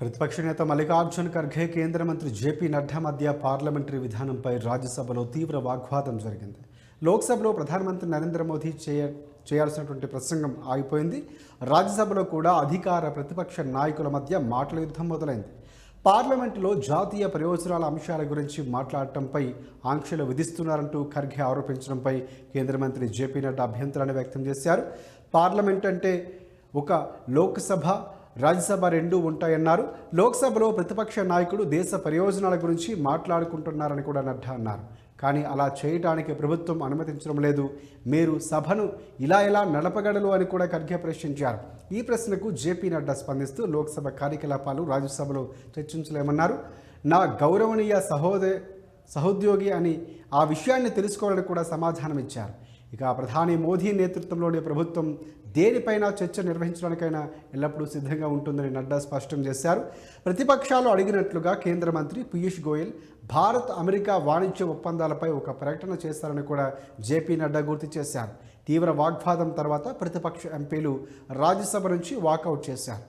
ప్రతిపక్ష నేత మల్లికార్జున్ ఖర్గే కేంద్ర మంత్రి జేపీ నడ్డా మధ్య పార్లమెంటరీ విధానంపై రాజ్యసభలో తీవ్ర వాగ్వాదం జరిగింది. లోక్సభలో ప్రధానమంత్రి నరేంద్ర మోదీ చేయాల్సినటువంటి ప్రసంగం ఆగిపోయింది. రాజ్యసభలో కూడా అధికార ప్రతిపక్ష నాయకుల మధ్య మాటల యుద్ధం మొదలైంది. పార్లమెంటులో జాతీయ ప్రయోజనాల అంశాల గురించి మాట్లాడటంపై ఆంక్షలు విధిస్తున్నారంటూ ఖర్గే ఆరోపించడంపై కేంద్ర మంత్రి జేపీ నడ్డా అభ్యంతరాన్ని వ్యక్తం చేశారు. పార్లమెంట్ అంటే ఒక లోక్సభ, రాజ్యసభ రెండూ ఉంటాయన్నారు. లోక్సభలో ప్రతిపక్ష నాయకుడు దేశ ప్రయోజనాల గురించి మాట్లాడుకుంటున్నారని కూడా నడ్డా అన్నారు. కానీ అలా చేయడానికి ప్రభుత్వం అనుమతించడం లేదు. మీరు సభను ఇలా ఎలా నడపగలరు అని కూడా ఖర్గే ప్రశ్నించారు. ఈ ప్రశ్నకు జేపీ నడ్డా స్పందిస్తూ లోక్సభ కార్యకలాపాలు రాజ్యసభలో చర్చించలేమన్నారు. నా గౌరవనీయ సహోద్యోగి అని ఆ విషయాన్ని తెలుసుకోవాలని కూడా సమాధానం ఇచ్చారు. ఇక ప్రధాని మోదీ నేతృత్వంలోని ప్రభుత్వం దేనిపైనా చర్చ నిర్వహించడానికైనా ఎల్లప్పుడూ సిద్ధంగా ఉంటుందని నడ్డా స్పష్టం చేశారు. ప్రతిపక్షాలు అడిగినట్లుగా కేంద్ర మంత్రి పీయూష్ గోయల్ భారత్ అమెరికా వాణిజ్య ఒప్పందాలపై ఒక ప్రకటన చేశారని కూడా జేపీ నడ్డా గుర్తు చేశారు. తీవ్ర వాగ్వాదం తర్వాత ప్రతిపక్ష ఎంపీలు రాజ్యసభ నుంచి వాకౌట్ చేశారు.